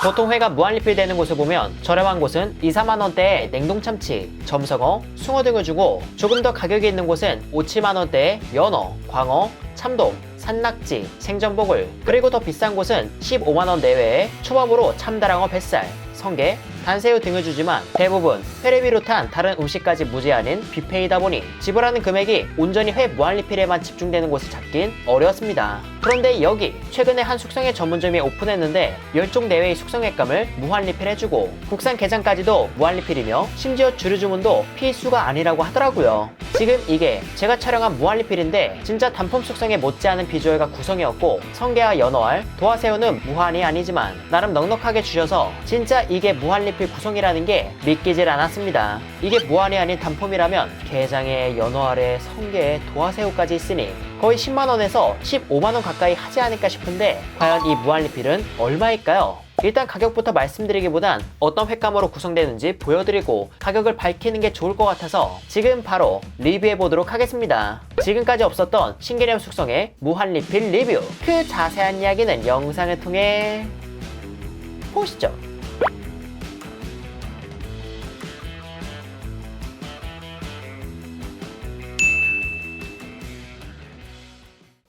보통 회가 무한리필 되는 곳을 보면 저렴한 곳은 2, 4만원대의 냉동참치, 점성어, 숭어 등을 주고 조금 더 가격이 있는 곳은 5, 7만원대의 연어, 광어, 참돔, 산낙지, 생전복을, 그리고 더 비싼 곳은 15만원 내외의 초밥으로 참다랑어 뱃살, 성게, 단새우 등을 주지만 대부분 회를 비롯한 다른 음식까지 무제한인 뷔페이다 보니 지불하는 금액이 온전히 회 무한리필에만 집중되는 곳을 찾긴 어려웠습니다. 그런데 여기 최근에 한 숙성회 전문점이 오픈했는데 10종 내외의 숙성횟감을 무한리필해주고 국산 게장까지도 무한리필이며 심지어 주류 주문도 필수가 아니라고 하더라고요. 지금 이게 제가 촬영한 무한리필인데 진짜 단품 숙성에 못지않은 비주얼과 구성이었고 성게와 연어알, 도화새우는 무한이 아니지만 나름 넉넉하게 주셔서 진짜 이게 무한리필 구성이라는 게 믿기질 않았습니다. 이게 무한이 아닌 단품이라면 게장에 연어알에 성게에 도화새우까지 있으니 거의 10만원에서 15만원 가까이 하지 않을까 싶은데 과연 이 무한리필은 얼마일까요? 일단 가격부터 말씀드리기보단 어떤 횟감으로 구성되는지 보여드리고 가격을 밝히는 게 좋을 것 같아서 지금 바로 리뷰해보도록 하겠습니다. 지금까지 없었던 신개념 숙성의 무한리필 리뷰, 그 자세한 이야기는 영상을 통해 보시죠.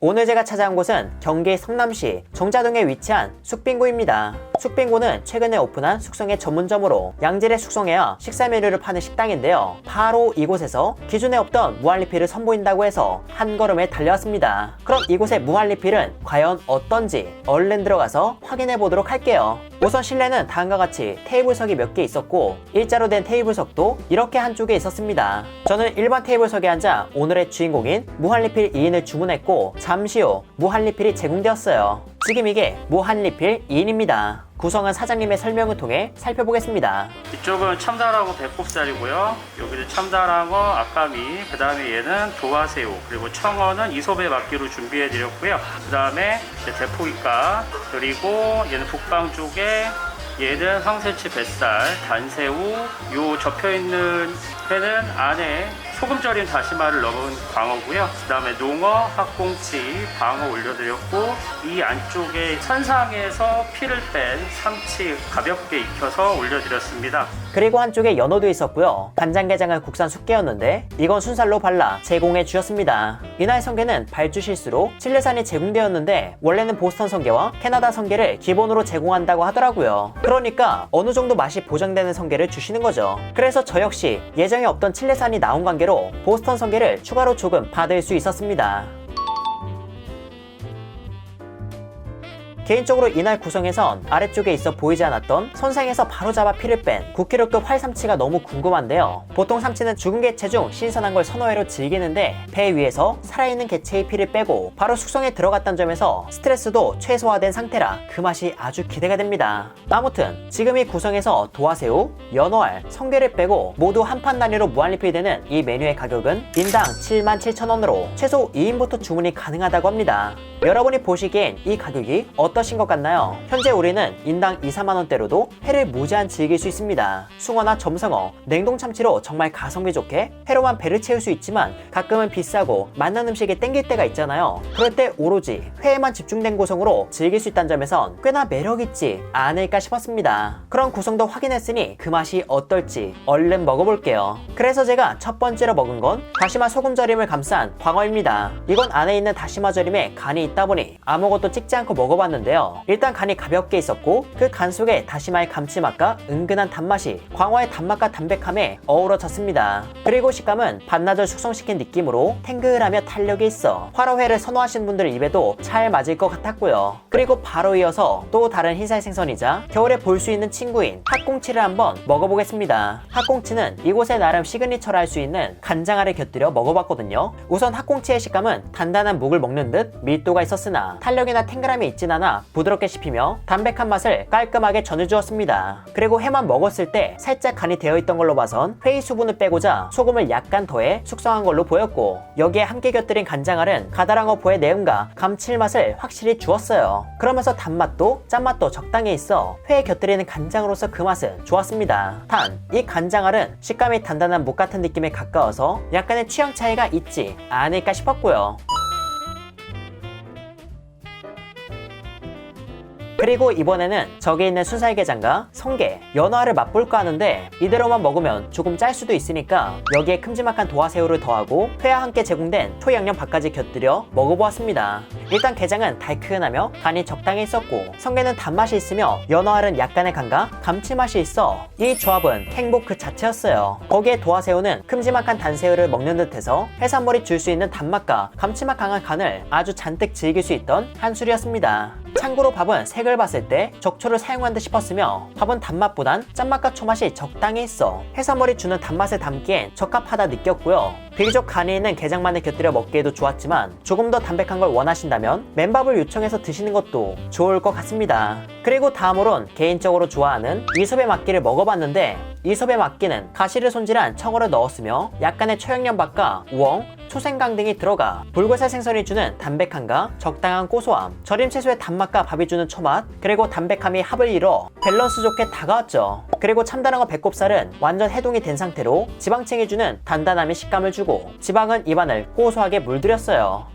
오늘 제가 찾아온 곳은 경기 성남시 정자동에 위치한 숙빙고입니다. 숙빙고는 최근에 오픈한 숙성회 전문점으로 양질의 숙성회와 식사 메뉴를 파는 식당인데요. 바로 이곳에서 기존에 없던 무한리필을 선보인다고 해서 한 걸음에 달려왔습니다. 그럼 이곳의 무한리필은 과연 어떤지 얼른 들어가서 확인해 보도록 할게요. 우선 실내는 다음과 같이 테이블석이 몇 개 있었고 일자로 된 테이블석도 이렇게 한쪽에 있었습니다. 저는 일반 테이블석에 앉아 오늘의 주인공인 무한리필 2인을 주문했고 잠시 후 무한리필이 제공되었어요. 지금 이게 무한리필 2인입니다. 구성은 사장님의 설명을 통해 살펴보겠습니다. 이쪽은 참다랑어 배꼽살이고요. 여기는 참다랑어, 아까미, 그 다음에 얘는 도화새우, 그리고 청어는 이솝에 맞기로 준비해 드렸고요. 그 다음에 대포이가, 그리고 얘는 북방 쪽에 얘는 황새치 뱃살, 단새우, 요 접혀있는 회는 안에 소금 절인 다시마를 넣은 광어고요. 그 다음에 농어, 학꽁치, 방어 올려드렸고 이 안쪽에 선상에서 피를 뺀 삼치 가볍게 익혀서 올려드렸습니다. 그리고 한쪽에 연어도 있었고요. 간장게장은 국산 숙계였는데 이건 순살로 발라 제공해 주셨습니다. 이날 성게는 발주 실수로 칠레산이 제공되었는데 원래는 보스턴 성게와 캐나다 성게를 기본으로 제공한다고 하더라고요. 그러니까 어느 정도 맛이 보장되는 성게를 주시는 거죠. 그래서 저 역시 예정에 없던 칠레산이 나온 관계로 보스턴 성게를 추가로 조금 받을 수 있었습니다. 개인적으로 이날 구성에선 아래쪽에 있어 보이지 않았던 선상에서 바로 잡아 피를 뺀 9kg급 활삼치가 너무 궁금한데요. 보통 삼치는 죽은 개체 중 신선한 걸 선호회로 즐기는데 배 위에서 살아있는 개체의 피를 빼고 바로 숙성에 들어갔다는 점에서 스트레스도 최소화된 상태라 그 맛이 아주 기대가 됩니다. 아무튼 지금 이 구성에서 도화새우, 연어알, 성게를 빼고 모두 한 판 단위로 무한리필되는 이 메뉴의 가격은 인당 77,000원으로 최소 2인부터 주문이 가능하다고 합니다. 여러분이 보시기엔 이 가격이 어떠신 것 같나요? 현재 우리는 인당 2, 4만원대로도 회를 무제한 즐길 수 있습니다. 숭어나 점성어, 냉동참치로 정말 가성비 좋게 회로만 배를 채울 수 있지만 가끔은 비싸고 맛난 음식이 땡길 때가 있잖아요. 그럴 때 오로지 회에만 집중된 구성으로 즐길 수 있다는 점에선 꽤나 매력있지 않을까 싶었습니다. 그런 구성도 확인했으니 그 맛이 어떨지 얼른 먹어볼게요. 그래서 제가 첫 번째로 먹은 건 다시마 소금절임을 감싼 광어입니다. 이건 안에 있는 다시마 절임에 간이 있다 보니 아무것도 찍지 않고 먹어봤는데요. 일단 간이 가볍게 있었고 그 간 속에 다시마의 감칠맛과 은근한 단맛이 광어의 단맛과 담백함에 어우러졌습니다. 그리고 식감은 반나절 숙성시킨 느낌으로 탱글하며 탄력이 있어 화로회를 선호하시는 분들 입에도 잘 맞을 것 같았고요. 그리고 바로 이어서 또 다른 흰살 생선이자 겨울에 볼 수 있는 친구인 학꽁치를 한번 먹어보겠습니다. 학꽁치는 이곳에 나름 시그니처라 할 수 있는 간장알을 곁들여 먹어봤거든요. 우선 학꽁치의 식감은 단단한 묵을 먹는 듯 밀도가 있었으나 탄력이나 탱글함이 있진 않아 부드럽게 씹히며 담백한 맛을 깔끔하게 전해주었습니다. 그리고 회만 먹었을 때 살짝 간이 되어있던 걸로 봐선 회의 수분을 빼고자 소금을 약간 더해 숙성한 걸로 보였고 여기에 함께 곁들인 간장알은 가다랑어포의 내음과 감칠맛을 확실히 주었어요. 그러면서 단맛도 짠맛도 적당히 있어 회에 곁들이는 간장으로서 그 맛은 좋았습니다. 단, 이 간장알은 식감이 단단한 묵 같은 느낌에 가까워서 약간의 취향 차이가 있지 않을까 싶었고요. 그리고 이번에는 저기 있는 순살게장과 성게, 연어알을 맛볼까 하는데 이대로만 먹으면 조금 짤 수도 있으니까 여기에 큼지막한 도화새우를 더하고 회와 함께 제공된 초양념 밥까지 곁들여 먹어보았습니다. 일단 게장은 달큰하며 간이 적당히 있었고 성게는 단맛이 있으며 연어알은 약간의 간과 감칠맛이 있어 이 조합은 행복 그 자체였어요. 거기에 도화새우는 큼지막한 단새우를 먹는 듯해서 해산물이 줄 수 있는 단맛과 감칠맛 강한 간을 아주 잔뜩 즐길 수 있던 한술이었습니다. 참고로 밥은 색을 봤을 때 적초를 사용한 듯 싶었으며 밥은 단맛보단 짠맛과 초맛이 적당히 있어 해산물이 주는 단맛을 담기엔 적합하다 느꼈고요. 비교적 간이 있는 게장만을 곁들여 먹기에도 좋았지만 조금 더 담백한 걸 원하신다면 맨밥을 요청해서 드시는 것도 좋을 것 같습니다. 그리고 다음으론 개인적으로 좋아하는 이솝의 막기를 먹어봤는데 이솝의 막기는 가시를 손질한 청어를 넣었으며 약간의 초양념밥과 우엉, 초생강 등이 들어가 불고살 생선이 주는 담백함과 적당한 고소함, 절임 채소의 단맛과 밥이 주는 초맛, 그리고 담백함이 합을 이뤄 밸런스 좋게 다가왔죠. 그리고 참다랑어 배꼽살은 완전 해동이 된 상태로 지방층이 주는 단단함이 식감을 주고 지방은 입안을 고소하게 물들였어요.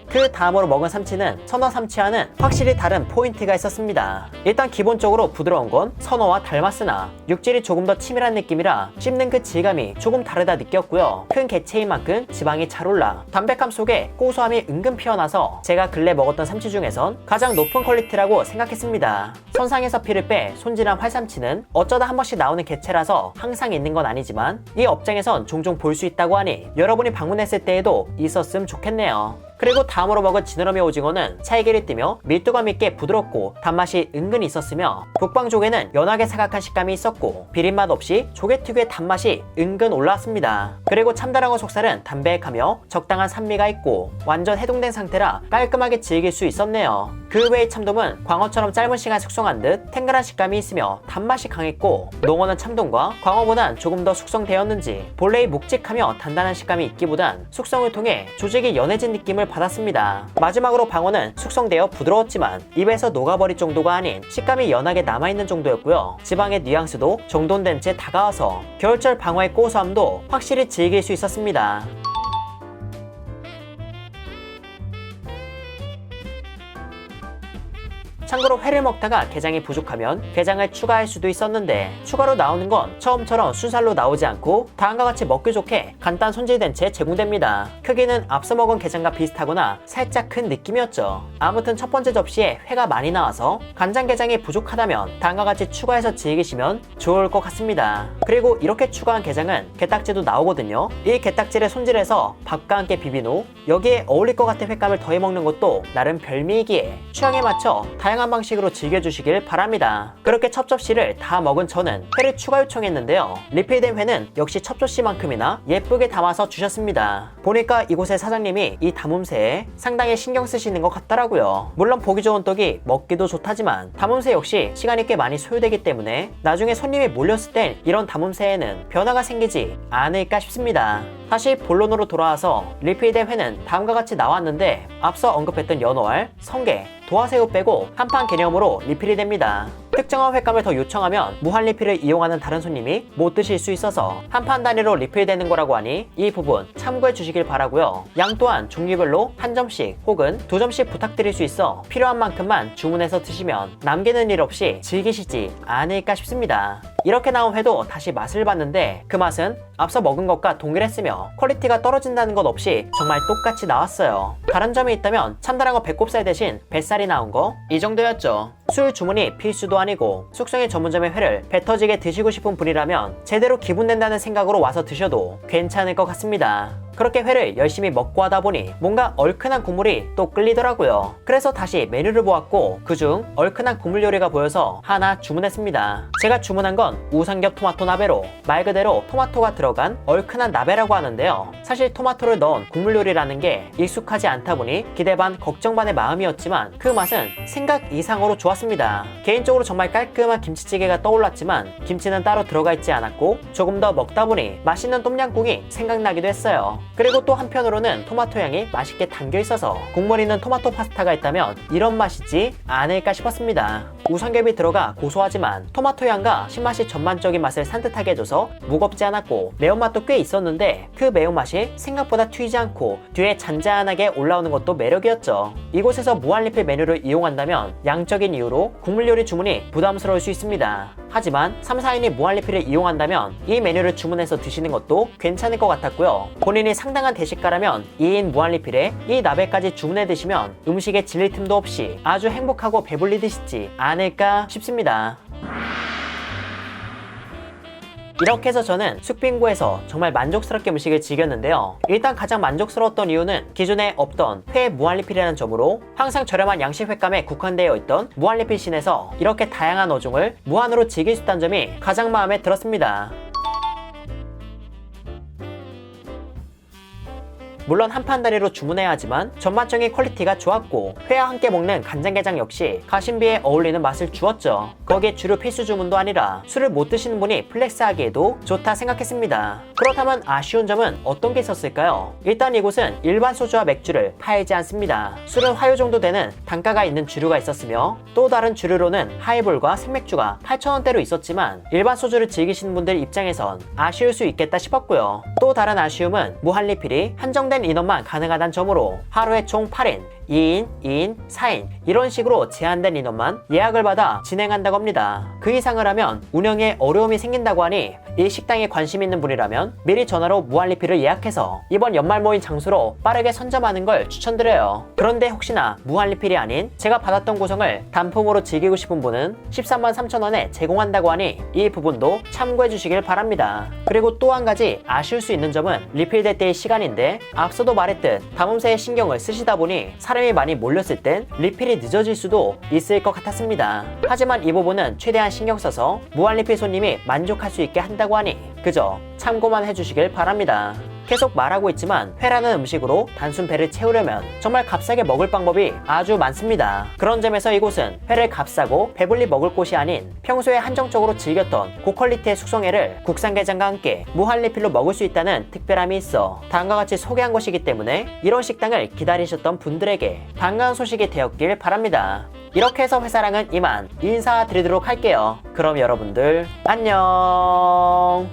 그 다음으로 먹은 삼치는 선어 삼치와는 확실히 다른 포인트가 있었습니다. 일단 기본적으로 부드러운 건 선어와 닮았으나 육질이 조금 더 치밀한 느낌이라 씹는 그 질감이 조금 다르다 느꼈고요. 큰 개체인 만큼 지방이 잘 올라 담백함 속에 고소함이 은근 피어나서 제가 근래 먹었던 삼치 중에선 가장 높은 퀄리티라고 생각했습니다. 선상에서 피를 빼 손질한 활삼치는 어쩌다 한 번씩 나오는 개체라서 항상 있는 건 아니지만 이 업장에선 종종 볼 수 있다고 하니 여러분이 방문했을 때에도 있었음 좋겠네요. 그리고 다음으로 먹은 지느러미 오징어는 찰기를 띠며 밀도감 있게 부드럽고 단맛이 은근히 있었으며 북방조개는 연하게 사각한 식감이 있었고 비린맛 없이 조개 특유의 단맛이 은근 올라왔습니다. 그리고 참다랑어 속살은 담백하며 적당한 산미가 있고 완전 해동된 상태라 깔끔하게 즐길 수 있었네요. 그 외의 참돔은 광어처럼 짧은 시간 숙성한 듯 탱글한 식감이 있으며 단맛이 강했고 농어는 참돔과 광어보단 조금 더 숙성되었는지 본래의 묵직하며 단단한 식감이 있기보단 숙성을 통해 조직이 연해진 느낌을 받았습니다. 마지막으로 방어는 숙성되어 부드러웠지만 입에서 녹아버릴 정도가 아닌 식감이 연하게 남아있는 정도였고요. 지방의 뉘앙스도 정돈된 채 다가와서 겨울철 방어의 고소함도 확실히 즐길 수 있었습니다. 참고로 회를 먹다가 게장이 부족하면 게장을 추가할 수도 있었는데 추가로 나오는 건 처음처럼 순살로 나오지 않고 다음과 같이 먹기 좋게 간단 손질된 채 제공됩니다. 크기는 앞서 먹은 게장과 비슷하거나 살짝 큰 느낌이었죠. 아무튼 첫 번째 접시에 회가 많이 나와서 간장게장이 부족하다면 다음과 같이 추가해서 즐기시면 좋을 것 같습니다. 그리고 이렇게 추가한 게장은 게딱지도 나오거든요. 이 게딱지를 손질해서 밥과 함께 비빈 후 여기에 어울릴 것 같은 횟감을 더해 먹는 것도 나름 별미이기에 취향에 맞춰 다양한 방식으로 즐겨주시길 바랍니다. 그렇게 첫 접시를 다 먹은 저는 회를 추가 요청했는데요. 리필된 회는 역시 첫 접시만큼이나 예쁘게 담아서 주셨습니다. 보니까 이곳의 사장님이 이 담음새에 상당히 신경 쓰시는 것 같더라고요. 물론 보기 좋은 떡이 먹기도 좋다지만 담음새 역시 시간이 꽤 많이 소요되기 때문에 나중에 손님이 몰렸을 땐 이런 담음새에는 변화가 생기지 않을까 싶습니다. 다시 본론으로 돌아와서 리필된 회는 다음과 같이 나왔는데 앞서 언급했던 연어알, 성게, 도화새우 빼고 한판 개념으로 리필이 됩니다. 특정한 횟감을 더 요청하면 무한 리필을 이용하는 다른 손님이 못 드실 수 있어서 한판 단위로 리필되는 거라고 하니 이 부분 참고해 주시길 바라고요. 양 또한 종류별로 한 점씩 혹은 두 점씩 부탁드릴 수 있어 필요한 만큼만 주문해서 드시면 남기는 일 없이 즐기시지 않을까 싶습니다. 이렇게 나온 회도 다시 맛을 봤는데 그 맛은 앞서 먹은 것과 동일했으며 퀄리티가 떨어진다는 것 없이 정말 똑같이 나왔어요. 다른 점이 있다면 참다랑어 배꼽살 대신 뱃살이 나온 거 이 정도였죠. 술 주문이 필수도 아니고 숙성의 전문점의 회를 배 터지게 드시고 싶은 분이라면 제대로 기분 낸다는 생각으로 와서 드셔도 괜찮을 것 같습니다. 그렇게 회를 열심히 먹고 하다 보니 뭔가 얼큰한 국물이 또 끌리더라고요. 그래서 다시 메뉴를 보았고 그중 얼큰한 국물 요리가 보여서 하나 주문했습니다. 제가 주문한 건 우삼겹 토마토 나베로 말 그대로 토마토가 들어간 얼큰한 나베라고 하는데요. 사실 토마토를 넣은 국물 요리라는 게 익숙하지 않다 보니 기대 반 걱정 반의 마음이었지만 그 맛은 생각 이상으로 좋았습니다. 개인적으로 정말 깔끔한 김치찌개가 떠올랐지만 김치는 따로 들어가 있지 않았고 조금 더 먹다 보니 맛있는 똠양꿍이 생각나기도 했어요. 그리고 또 한편으로는 토마토 향이 맛있게 담겨 있어서 국물 있는 토마토 파스타가 있다면 이런 맛이지 않을까 싶었습니다. 우삼겹이 들어가 고소하지만 토마토 향과 신맛이 전반적인 맛을 산뜻하게 해줘서 무겁지 않았고 매운맛도 꽤 있었는데 그 매운맛이 생각보다 튀지 않고 뒤에 잔잔하게 올라오는 것도 매력이었죠. 이곳에서 무한리필 메뉴를 이용한다면 양적인 이유로 국물 요리 주문이 부담스러울 수 있습니다. 하지만 3, 4인이 무한리필을 이용한다면 이 메뉴를 주문해서 드시는 것도 괜찮을 것 같았고요. 본인이 상당한 대식가라면 2인 무한리필에 이 나베까지 주문해 드시면 음식에 질릴 틈도 없이 아주 행복하고 배불리 드시지 않을까 싶습니다. 이렇게 해서 저는 쑥빙고에서 정말 만족스럽게 음식을 즐겼는데요. 일단 가장 만족스러웠던 이유는 기존에 없던 회 무한리필이라는 점으로 항상 저렴한 양식 횟감에 국한되어 있던 무한리필 씬에서 이렇게 다양한 어종을 무한으로 즐길 수 있다는 점이 가장 마음에 들었습니다. 물론 한판 다리로 주문해야 하지만 전반적인 퀄리티가 좋았고 회와 함께 먹는 간장게장 역시 가심비에 어울리는 맛을 주었죠. 거기에 주류 필수 주문도 아니라 술을 못 드시는 분이 플렉스하기에도 좋다 생각했습니다. 그렇다면 아쉬운 점은 어떤 게 있었을까요? 일단 이곳은 일반 소주와 맥주를 팔지 않습니다. 술은 화요 정도 되는 단가가 있는 주류가 있었으며 또 다른 주류로는 하이볼과 생맥주가 8,000원대로 있었지만 일반 소주를 즐기시는 분들 입장에선 아쉬울 수 있겠다 싶었고요. 또 다른 아쉬움은 무한리필이 한정된 인원만 가능하다는 점으로 하루에 총 8인, 2인, 2인, 4인 이런 식으로 제한된 인원만 예약을 받아 진행한다고 합니다. 그 이상을 하면 운영에 어려움이 생긴다고 하니 이 식당에 관심 있는 분이라면 미리 전화로 무한리필을 예약해서 이번 연말 모임 장소로 빠르게 선점하는 걸 추천드려요. 그런데 혹시나 무한리필이 아닌 제가 받았던 구성을 단품으로 즐기고 싶은 분은 13만 3천원에 제공한다고 하니 이 부분도 참고해 주시길 바랍니다. 그리고 또 한 가지 아쉬울 수 있는 점은 리필될 때의 시간인데 앞서도 말했듯 담음새에 신경을 쓰시다 보니 사람이 많이 몰렸을 땐 리필이 늦어질 수도 있을 것 같았습니다. 하지만 이 부분은 최대한 신경 써서 무한리필 손님이 만족할 수 있게 한다고 하니 그저 참고만 해주시길 바랍니다. 계속 말하고 있지만 회라는 음식으로 단순 배를 채우려면 정말 값싸게 먹을 방법이 아주 많습니다. 그런 점에서 이곳은 회를 값싸고 배불리 먹을 곳이 아닌 평소에 한정적으로 즐겼던 고퀄리티의 숙성회를 국산게장과 함께 무한리필로 먹을 수 있다는 특별함이 있어 다음과 같이 소개한 것이기 때문에 이런 식당을 기다리셨던 분들에게 반가운 소식이 되었길 바랍니다. 이렇게 해서 회사랑은 이만 인사드리도록 할게요. 그럼 여러분들 안녕.